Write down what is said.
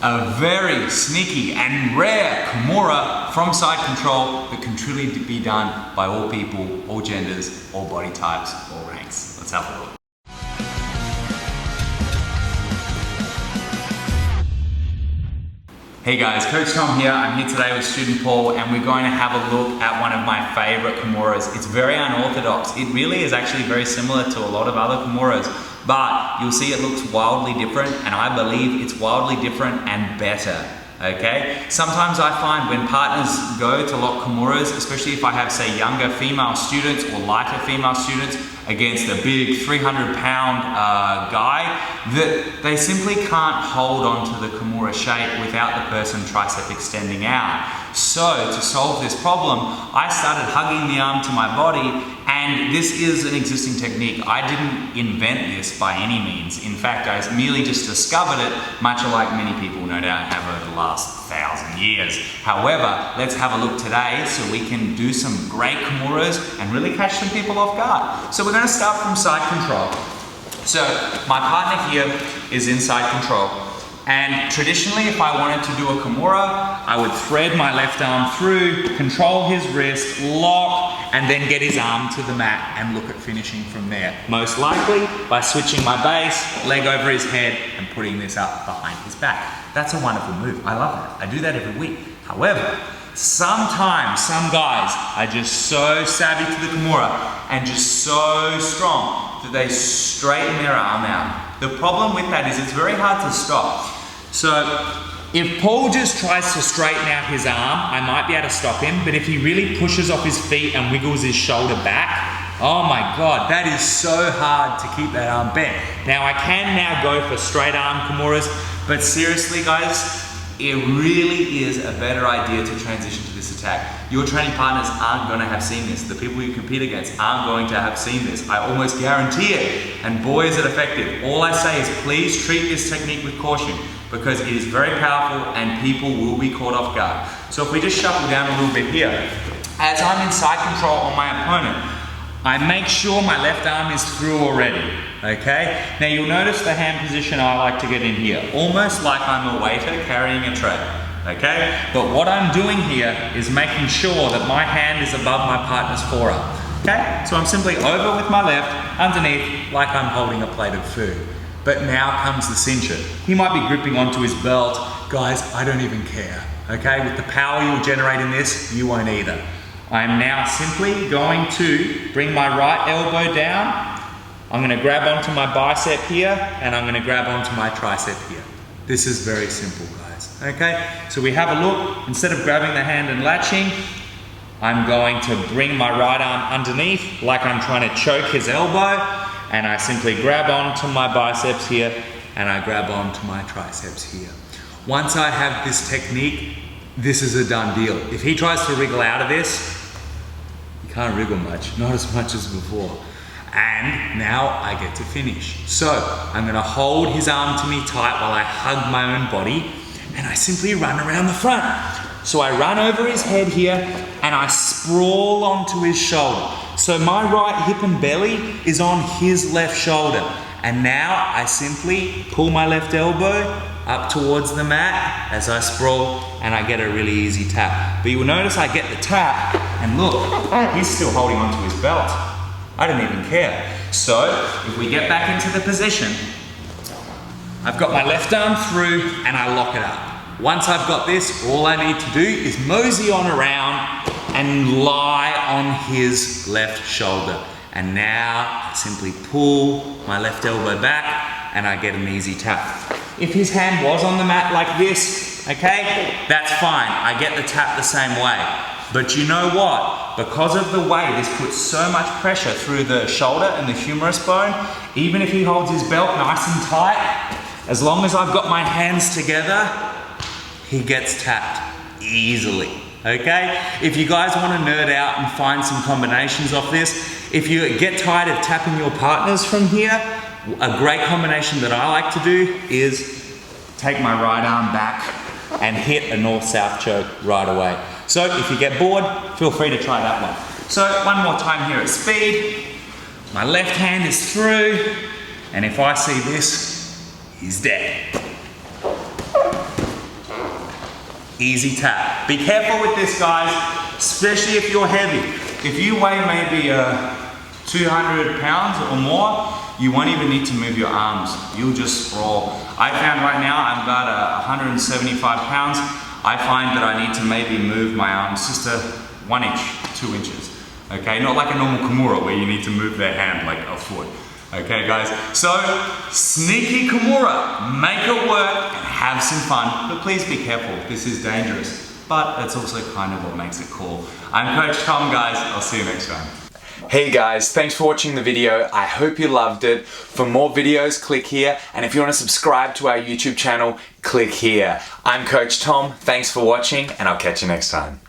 A very sneaky and rare Kimura from side control that can truly be done by all people, all genders, all body types, all ranks. Let's have a look. Hey guys, Coach Tom here. I'm here today with student Paul and we're going to have a look at one of my favorite Kimuras. It's very unorthodox. It really is actually very similar to a lot of other Kimuras, but you'll see it looks wildly different, and I believe it's wildly different and better. Okay? Sometimes I find when partners go to lock Kimuras, especially if I have, say, younger female students or lighter female students against a big 300-pound guy, that they simply can't hold on to the Kimura shape without the person tricep extending out. So to solve this problem, I started hugging the arm to my body, and this is an existing technique. I didn't invent this by any means. In fact, I merely just discovered it, much like many people no doubt have over the last 1,000 years. However, let's have a look today so we can do some great Kimuras and really catch some people off guard. So we're going to start from side control. So my partner here is in side control. And traditionally, if I wanted to do a Kimura, I would thread my left arm through, control his wrist, lock, and then get his arm to the mat and look at finishing from there. Most likely by switching my base, leg over his head, and putting this up behind his back. That's a wonderful move. I love that. I do that every week. However, sometimes some guys are just so savvy to the Kimura and just so strong that they straighten their arm out. The problem with that is it's very hard to stop. So if Paul just tries to straighten out his arm, I might be able to stop him, but if he really pushes off his feet and wiggles his shoulder back, oh my God, that is so hard to keep that arm bent. Now I can now go for straight arm Kimuras, but seriously guys, it really is a better idea to transition to this attack. Your training partners aren't going to have seen this. The people you compete against aren't going to have seen this. I almost guarantee it. And boy, is it effective. All I say is please treat this technique with caution because it is very powerful and people will be caught off guard. So if we just shuffle down a little bit here, as I'm in side control on my opponent, I make sure my left arm is through already. Okay? Now you'll notice the hand position I like to get in here, almost like I'm a waiter carrying a tray. Okay? But what I'm doing here is making sure that my hand is above my partner's forearm. Okay? So I'm simply over with my left, underneath, like I'm holding a plate of food. But now comes the cincher. He might be gripping onto his belt. Guys, I don't even care. Okay? With the power you'll generate in this, you won't either. I'm now simply going to bring my right elbow down. I'm going to grab onto my bicep here, and I'm going to grab onto my tricep here. This is very simple, guys. Okay? So we have a look. Instead of grabbing the hand and latching, I'm going to bring my right arm underneath like I'm trying to choke his elbow, and I simply grab onto my biceps here, and I grab onto my triceps here. Once I have this technique, this is a done deal. If he tries to wriggle out of this, he can't wriggle much, not as much as before. And now I get to finish. So I'm gonna hold his arm to me tight while I hug my own body, and I simply run around the front. So I run over his head here, and I sprawl onto his shoulder. So my right hip and belly is on his left shoulder. And now I simply pull my left elbow up towards the mat as I sprawl, and I get a really easy tap. But you'll notice I get the tap, and look, he's still holding onto his belt. I don't even care. So if we get back into the position, I've got my left arm through and I lock it up. Once I've got this, all I need to do is mosey on around and lie on his left shoulder. And now I simply pull my left elbow back and I get an easy tap. If his hand was on the mat like this, okay, that's fine. I get the tap the same way. But you know what? Because of the way this puts so much pressure through the shoulder and the humerus bone, even if he holds his belt nice and tight, as long as I've got my hands together, he gets tapped easily, okay? If you guys want to nerd out and find some combinations of this, if you get tired of tapping your partners from here, a great combination that I like to do is take my right arm back and hit a north-south choke right away. So if you get bored, feel free to try that one. So one more time here at speed. My left hand is through, and if I see this, he's dead. easy tap. Be careful with this, guys, especially if you're heavy. If you weigh maybe 200 pounds or more, you won't even need to move your arms. You'll just sprawl. I found right now I'm about 175 pounds. I find that I need to maybe move my arms just 1 inch, 2 inches. Okay, not like a normal Kimura where you need to move their hand like a foot. Okay guys, so sneaky Kimura, make it work and have some fun, but please be careful, this is dangerous, but that's also kind of what makes it cool. I'm Coach Tom, guys, I'll see you next time. Hey guys, thanks for watching the video. I hope you loved it. For more videos, click here, and if you want to subscribe to our YouTube channel, click here. I'm Coach Tom, thanks for watching, and I'll catch you next time.